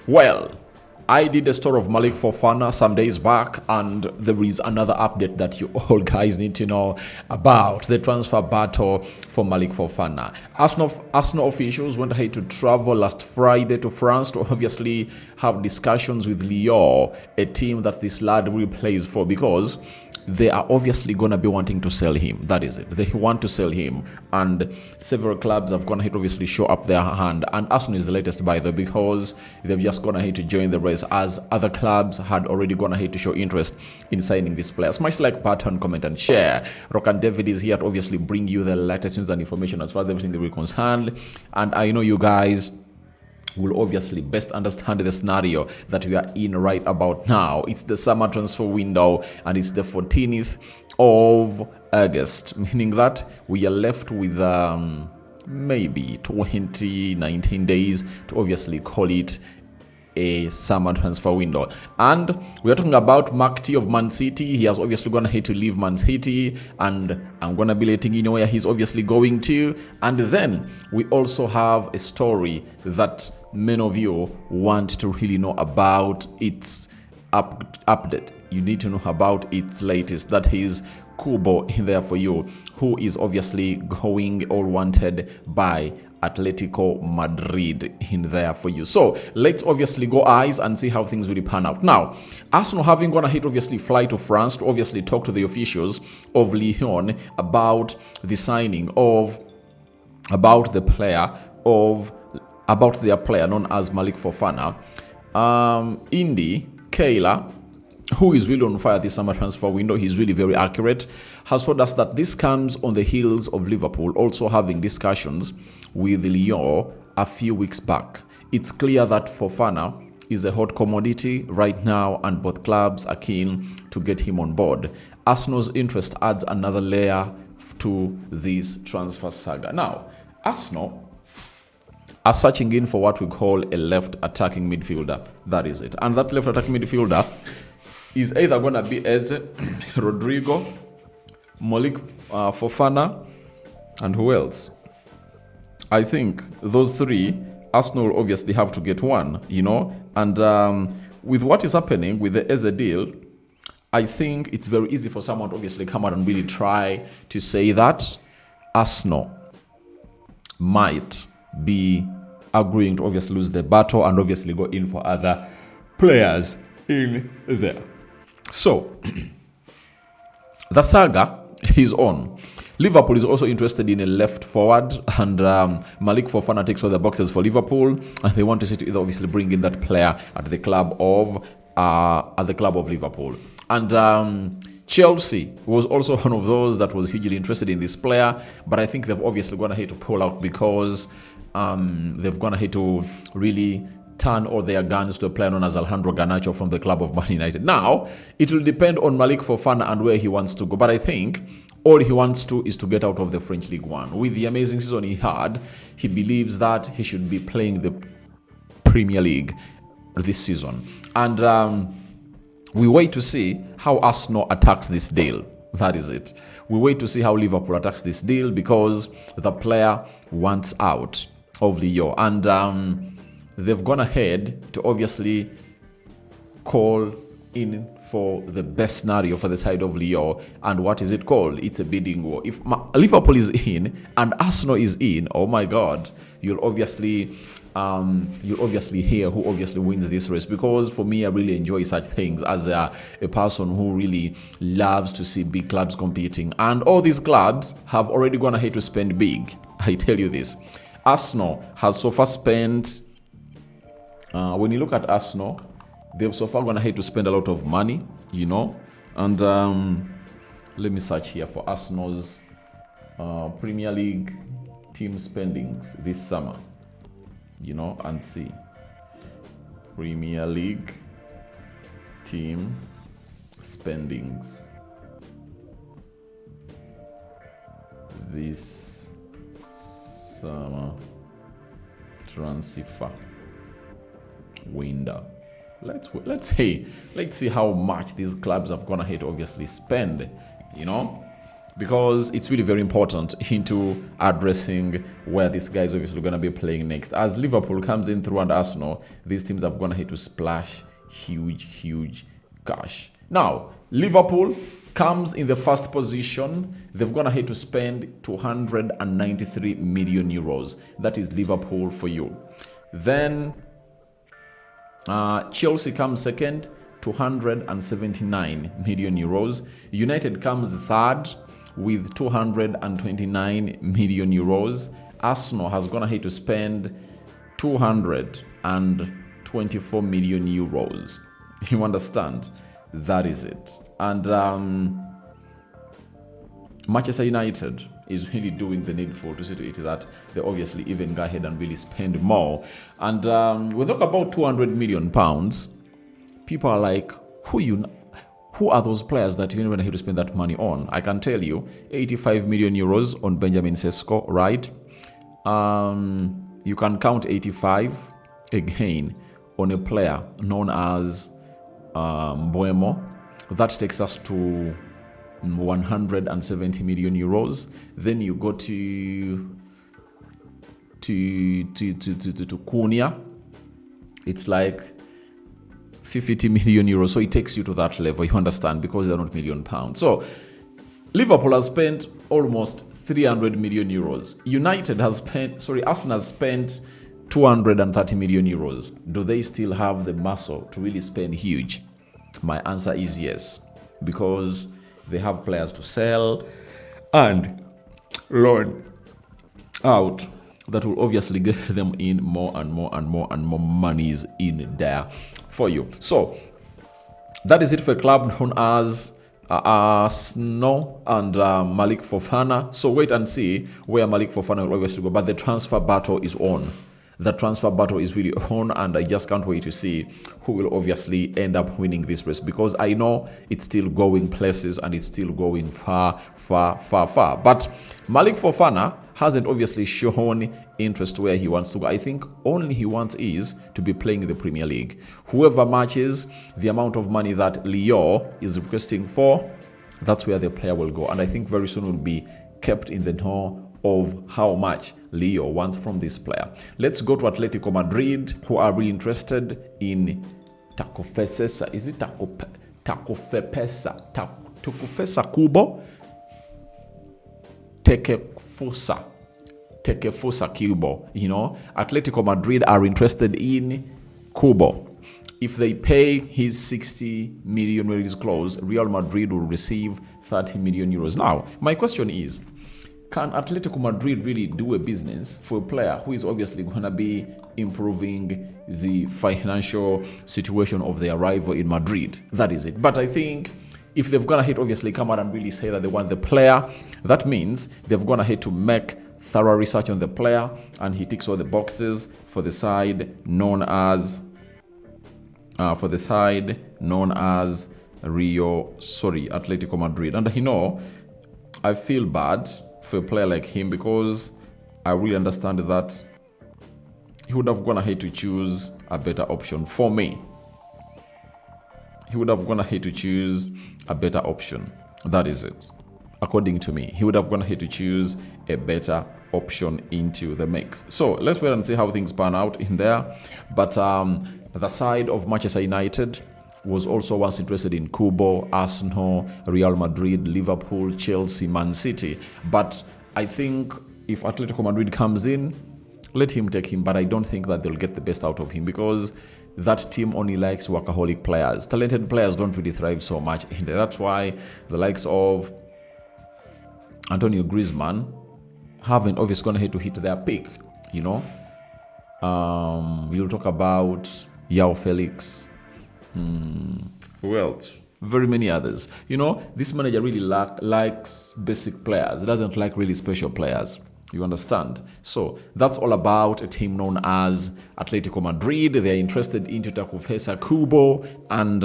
Well, I did a story of Malik Fofana some days back, and there is another update that you all guys need to know about the transfer battle for Malik Fofana. Arsenal officials went ahead to travel last Friday to France to obviously have discussions with Lyon, a team that this lad really plays for, because they are obviously going to be wanting to sell him. That is it. They want to sell him. And several clubs have gone ahead to obviously show up their hand. And Arsenal is the latest, by the way, because they've just gone ahead to join the race, as other clubs had already gone ahead to show interest in signing this player. Smash like button, comment, and share. Rokani David is here to obviously bring you the latest news and information as far as everything that we're concerned. And I know you guys will obviously best understand the scenario that we are in right about now. It's the summer transfer window, and it's the 14th of August, meaning that we are left with maybe 19 days to obviously call it a summer transfer window. And we are talking about McAtee of Man City. He has obviously gone ahead to leave Man City, and I'm gonna be letting you know where he's obviously going to. And then we also have a story that many of you want to really know about. Its update. You need to know about its latest. That is Kubo in there for you, who is obviously going all wanted by Atletico Madrid in there for you. So let's obviously go eyes and see how things really pan out. Now, Arsenal having gone ahead obviously fly to France to obviously talk to the officials of Lyon about the signing of about their player known as Malik Fofana. Indy Kayla, who is really on fire this summer transfer window, he's really very accurate, has told us that this comes on the heels of Liverpool also having discussions with Lyon a few weeks back. It's clear that Fofana is a hot commodity right now, and both clubs are keen to get him on board. Arsenal's interest adds another layer to this transfer saga. Now, Arsenal are searching in for what we call a left attacking midfielder. That is it. And that left attacking midfielder is either going to be Eze, Rodrigo, Malik Fofana, and who else? I think those three, Arsenal obviously have to get one, you know. And with what is happening with the Eze deal, I think it's very easy for someone to obviously come out and really try to say that Arsenal might be agreeing to obviously lose the battle and obviously go in for other players in there. So the saga is on. Liverpool is also interested in a left forward, and Malik Fofana takes all the boxes for Liverpool, and they want to see to either obviously bring in that player at the club of Liverpool. And Chelsea was also one of those that was hugely interested in this player, but I think they've obviously gone ahead to pull out because they've gone ahead to really turn all their guns to a player known as Alejandro Garnacho from the club of Man United. Now, it will depend on Malik Fofana and where he wants to go, but I think all he wants to is to get out of the French League One. With the amazing season he had, he believes that he should be playing the Premier League this season. And we wait to see how Arsenal attacks this deal. That is it. We wait to see how Liverpool attacks this deal, because the player wants out of Lyon. And they've gone ahead to obviously call in for the best scenario for the side of Lyon. And what is it called? It's a bidding war. If Liverpool is in and Arsenal is in, oh my God, you'll obviously hear who obviously wins this race. Because for me, I really enjoy such things as a person who really loves to see big clubs competing. And all these clubs have already gone ahead to spend big. I tell you this. Arsenal has so far spent, when you look at Arsenal, they've so far gone ahead to spend a lot of money, you know. And let me search here for Arsenal's Premier League team spendings this summer, you know, and see. Premier League team spendings this summer transfer window. Let's see how much these clubs have gone ahead to obviously spend, you know. because it's really very important into addressing where this guy is obviously going to be playing next. As Liverpool comes in through and Arsenal, these teams have gone ahead to splash huge cash. Now, Liverpool comes in the first position. They've gone ahead to spend 293 million euros. That is Liverpool for you. Then Chelsea comes second, 279 million euros. United comes third with 229 million euros. Arsenal has gone ahead to spend 224 million euros. You understand? That is it. And Manchester United is really doing the needful to see to it that they obviously even go ahead and really spend more. And we talk about 200 million pounds. People are like, who are those players that you never have to spend that money on? I can tell you, 85 million euros on Benjamin Sesko, right? You can count 85 again on a player known as Mbuemo. That takes us to 170 million euros. Then you go to Cunha. It's like 50 million euros. So it takes you to that level, you understand, because they're not million pounds. So Liverpool has spent almost 300 million euros. Arsenal has spent 230 million euros. Do they still have the muscle to really spend huge? My answer is yes, because they have players to sell and loan out that will obviously get them in more and more monies in there for you. So that is it for a club known as Arsenal and Malik Fofana. So wait and see where Malik Fofana will obviously go. But the transfer battle is on. The transfer battle is really on, and I just can't wait to see who will obviously end up winning this race, because I know it's still going places and it's still going far. But Malik Fofana hasn't obviously shown interest where he wants to go. I think only he wants is to be playing in the Premier League. Whoever matches the amount of money that Lyon is requesting for, that's where the player will go. And I think very soon will be kept in the know of how much Leo wants from this player. Let's go to Atletico Madrid, who are really interested in Takofesa. Is it Takofesa Kubo? Akefusa Kubo. You know, Atletico Madrid are interested in Kubo. If they pay his 60 million when it is closed, Real Madrid will receive 30 million euros. Now, my question is, can Atletico Madrid really do a business for a player who is obviously going to be improving the financial situation of their rival in Madrid? That is it. But I think if they've gone ahead, obviously come out and really say that they want the player, that means they've gone ahead to make thorough research on the player, and he ticks all the boxes for the side known as Atletico Madrid. And I feel bad for a player like him, because I really understand that he would have gone ahead to choose a better option for me. He would have gone ahead to choose a better option. That is it. According to me, he would have gone ahead to choose a better option into the mix. So let's wait and see how things pan out in there. But the side of Manchester United was also once interested in Kubo, Arsenal, Real Madrid, Liverpool, Chelsea, Man City. But I think if Atletico Madrid comes in, let him take him. But I don't think that they'll get the best out of him, because that team only likes workaholic players. Talented players don't really thrive so much in there. That's why the likes of Antonio Griezmann haven't obviously gone ahead to hit their peak, you know. You'll talk about João Felix. Who else? Very many others. You know, this manager really likes basic players. He doesn't like really special players. You understand? So that's all about a team known as Atletico Madrid. They're interested in Takofesa Kubo, and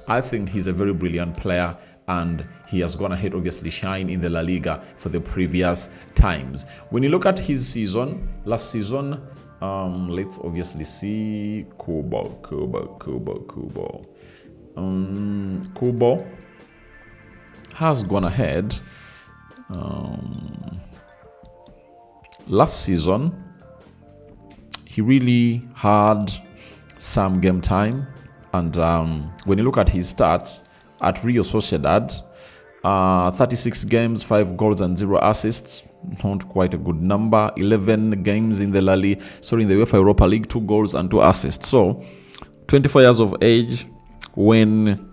I think he's a very brilliant player, and he has gone ahead obviously shine in the La Liga for the previous times. When you look at his season, last season, let's obviously see Kubo. Kubo has gone ahead Last season, he really had some game time. And when you look at his stats at Real Sociedad, 36 games, 5 goals and 0 assists. Not quite a good number. 11 games in the in the UEFA Europa League, 2 goals and 2 assists. So, 24 years of age, when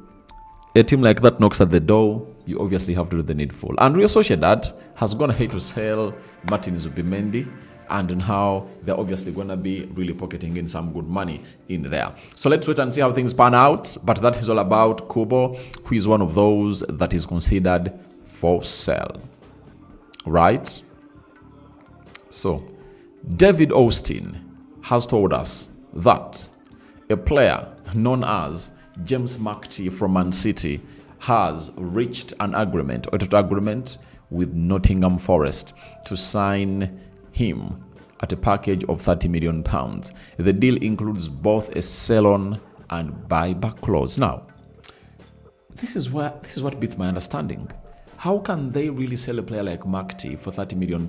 a team like that knocks at the door, you obviously have to do the needful. And Real Sociedad has gone ahead to sell Martin Zubimendi, and now they're obviously going to be really pocketing in some good money in there. So let's wait and see how things pan out. But that is all about Kubo, who is one of those that is considered for sale. Right? So, David Austin has told us that a player known as James McAtee from Man City has reached an agreement, or total agreement, with Nottingham Forest to sign him at a package of £30 million. The deal includes both a sell-on and buyback clause. Now, this is what beats my understanding. How can they really sell a player like McAtee for £30 million?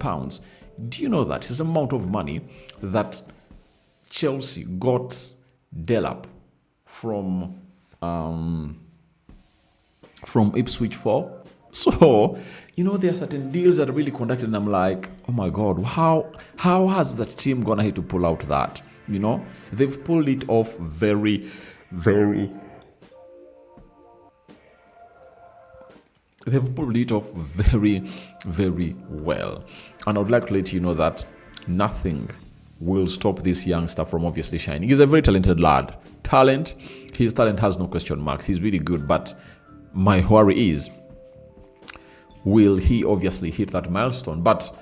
Do you know that it's the amount of money that Chelsea got Delap from Ipswich for? So, there are certain deals that are really conducted, and I'm like, oh my God, how has that team gone ahead to pull out that? They've pulled it off very, very. They've pulled it off very, very well. And I would like to let you know that nothing will stop this youngster from obviously shining. He's a very talented lad. His talent has no question marks. He's really good. But my worry is, will he obviously hit that milestone? But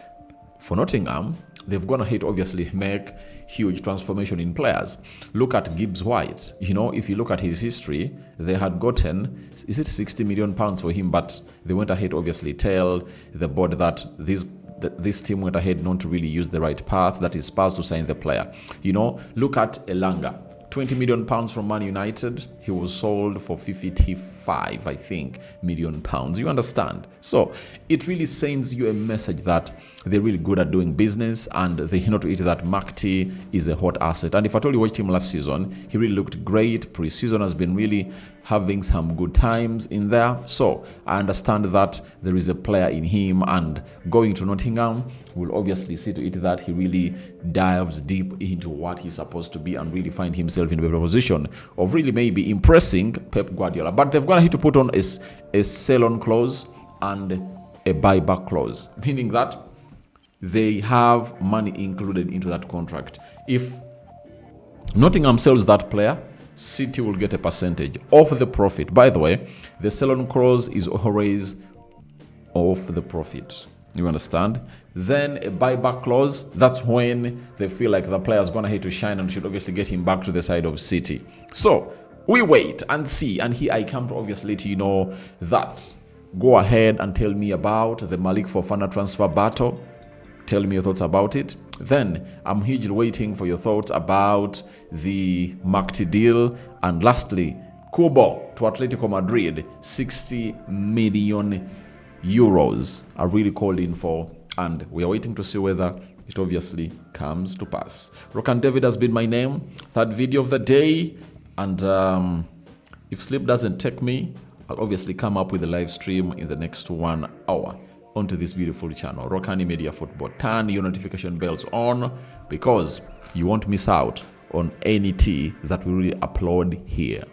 for Nottingham, they've gone ahead to obviously make huge transformation in players. Look at Gibbs White. If you look at his history, they had gotten, is it £60 million for him? But they went ahead to obviously tell the board that this team went ahead not to really use the right path, that is Spurs, to sign the player. Look at Elanga. £20 million from Man United. He was sold for 55, I think, million pounds. You understand? So it really sends you a message that they're really good at doing business, and they know to it that McAtee is a hot asset. And if at all you watched him last season, he really looked great. Pre-season has been really having some good times in there. So I understand that there is a player in him, and going to Nottingham will obviously see to it that he really dives deep into what he's supposed to be and really find himself in a better position of really maybe impressing Pep Guardiola. But they've got to put on a sell-on clause and a buyback clause, meaning that they have money included into that contract. If Nottingham sells that player, City will get a percentage of the profit. By the way, the sell-on clause is always of the profit. You understand? Then a buyback clause, that's when they feel like the player's gonna hate to shine and should obviously get him back to the side of City. So we wait and see. And here I come to obviously let you know that. Go ahead and tell me about the Malik Fofana transfer battle. Tell me your thoughts about it. Then I'm hugely waiting for your thoughts about the McAtee deal. And lastly, Kubo to Atletico Madrid, 60 million euros are really called in for, and we are waiting to see whether it obviously comes to pass. Rokani David has been my name. Third video of the day, and if sleep doesn't take me, I'll obviously come up with a live stream in the next 1 hour onto this beautiful channel, Rokani Media Football. Turn your notification bells on, because you won't miss out on any tea that we really upload here.